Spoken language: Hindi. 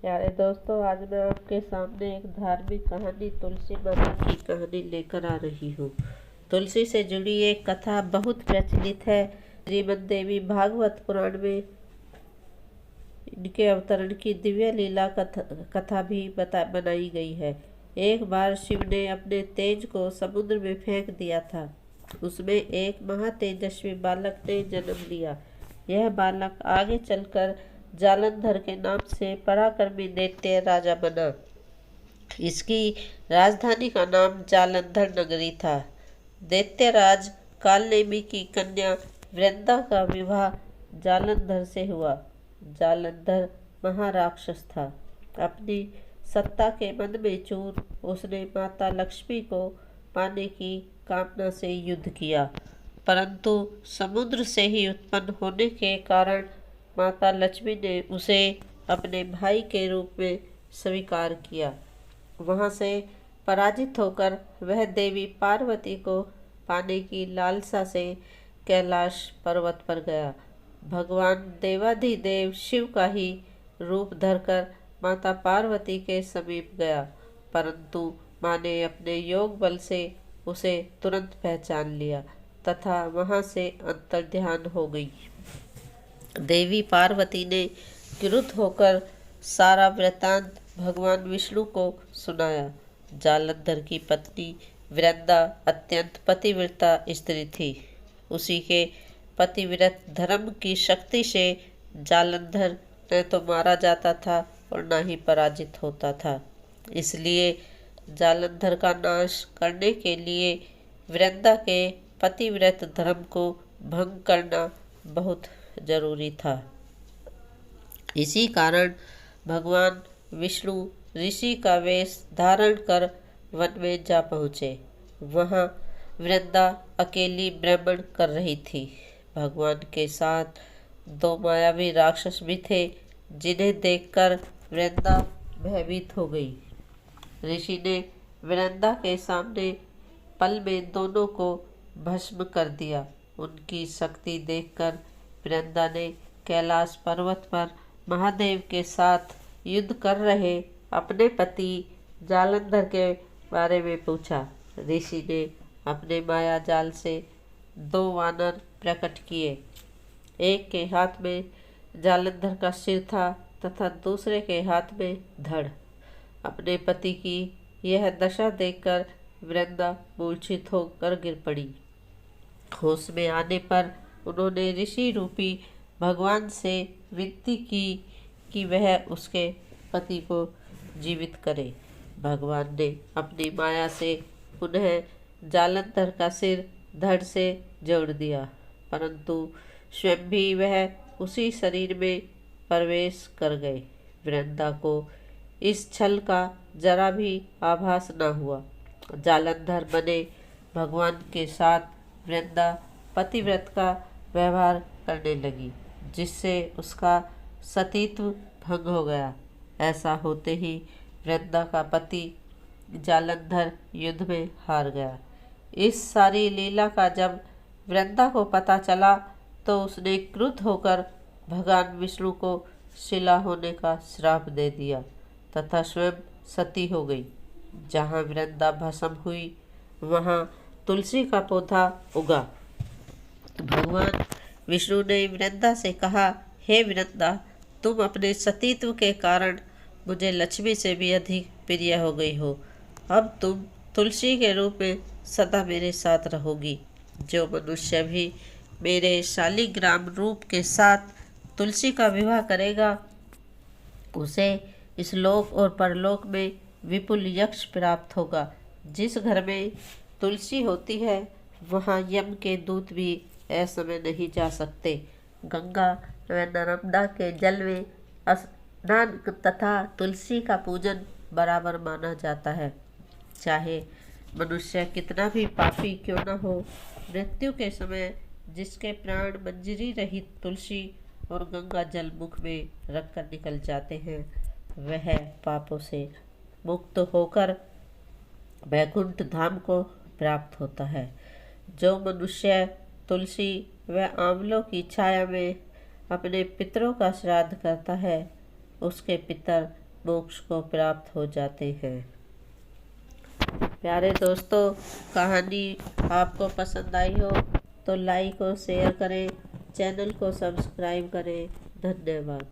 प्यारे दोस्तों, आज मैं आपके सामने एक धार्मिक कहानी तुलसी माता की कहानी लेकर आ रही हूँ। तुलसी से जुड़ी एक कथा बहुत प्रचलित है। श्रीमद् देवी भागवत पुराण में इनके अवतरण की दिव्य लीला कथा भी बनाई गई है। एक बार शिव ने अपने तेज को समुद्र में फेंक दिया था। उसमें एक महातेजस्वी बालक ने जन्म लिया। यह बालक आगे चलकर जालंधर के नाम से पराक्रमी दैत्य राजा बना। इसकी राजधानी का नाम जालंधर नगरी था। दैत्यराज कालनेमी की कन्या वृंदा का विवाह जालंधर से हुआ। जालंधर महाराक्षस था। अपनी सत्ता के मन में चूर उसने माता लक्ष्मी को पाने की कामना से युद्ध किया, परंतु समुद्र से ही उत्पन्न होने के कारण माता लक्ष्मी ने उसे अपने भाई के रूप में स्वीकार किया। वहां से पराजित होकर वह देवी पार्वती को पाने की लालसा से कैलाश पर्वत पर गया। भगवान देवाधिदेव शिव का ही रूप धरकर माता पार्वती के समीप गया, परंतु माँ ने अपने योग बल से उसे तुरंत पहचान लिया तथा वहां से अंतर्ध्यान हो गई। देवी पार्वती ने क्रुद्ध होकर सारा वृतांत भगवान विष्णु को सुनाया। जालंधर की पत्नी वृंदा अत्यंत पतिव्रता स्त्री थी। उसी के पतिव्रत धर्म की शक्ति से जालंधर न तो मारा जाता था और न ही पराजित होता था। इसलिए जालंधर का नाश करने के लिए वृंदा के पतिव्रत धर्म को भंग करना बहुत जरूरी था। इसी कारण भगवान विष्णु ऋषि का वेश धारण कर वन में जा पहुँचे। वहाँ वृंदा अकेली भ्रमण कर रही थी। भगवान के साथ दो मायावी राक्षस भी थे, जिन्हें देखकर वृंदा भयभीत हो गई। ऋषि ने वृंदा के सामने पल में दोनों को भस्म कर दिया। उनकी शक्ति देखकर वृंदा ने कैलाश पर्वत पर महादेव के साथ युद्ध कर रहे अपने पति जालंधर के बारे में पूछा। ऋषि ने अपने माया जाल से दो वानर प्रकट किए। एक के हाथ में जालंधर का सिर था तथा दूसरे के हाथ में धड़। अपने पति की यह दशा देखकर वृंदा मूर्छित होकर गिर पड़ी। होश में आने पर उन्होंने ऋषि रूपी भगवान से विनती की कि वह उसके पति को जीवित करे। भगवान ने अपनी माया से उन्हें जालंधर का सिर धड़ से जोड़ दिया, परंतु स्वयं भी वह उसी शरीर में प्रवेश कर गए। वृंदा को इस छल का जरा भी आभास न हुआ। जालंधर बने भगवान के साथ वृंदा पतिव्रत का व्यवहार करने लगी, जिससे उसका सतीत्व भंग हो गया। ऐसा होते ही वृंदा का पति जालंधर युद्ध में हार गया। इस सारी लीला का जब वृंदा को पता चला तो उसने क्रुद्ध होकर भगवान विष्णु को शिला होने का श्राप दे दिया तथा स्वयं सती हो गई। जहाँ वृंदा भस्म हुई वहाँ तुलसी का पौधा उगा। भगवान विष्णु ने वृंदा से कहा, हे वृंदा, तुम अपने सतीत्व के कारण मुझे लक्ष्मी से भी अधिक प्रिय हो गई हो। अब तुम तुलसी के रूप में सदा मेरे साथ रहोगी। जो मनुष्य भी मेरे शालिग्राम रूप के साथ तुलसी का विवाह करेगा, उसे इस लोक और परलोक में विपुल यश प्राप्त होगा। जिस घर में तुलसी होती है वहाँ यम के दूत भी असमय नहीं जा सकते। गंगा व नर्मदा के जल में स्नान तथा तुलसी का पूजन बराबर माना जाता है। चाहे मनुष्य कितना भी पापी क्यों न हो, मृत्यु के समय जिसके प्राण मंजरी रहित तुलसी और गंगा जल मुख में रखकर निकल जाते हैं, वह पापों से मुक्त होकर वैकुंठ धाम को प्राप्त होता है। जो मनुष्य तुलसी व आंवलों की छाया में अपने पितरों का श्राद्ध करता है, उसके पितर मोक्ष को प्राप्त हो जाते हैं। प्यारे दोस्तों, कहानी आपको पसंद आई हो तो लाइक और शेयर करें, चैनल को सब्सक्राइब करें। धन्यवाद।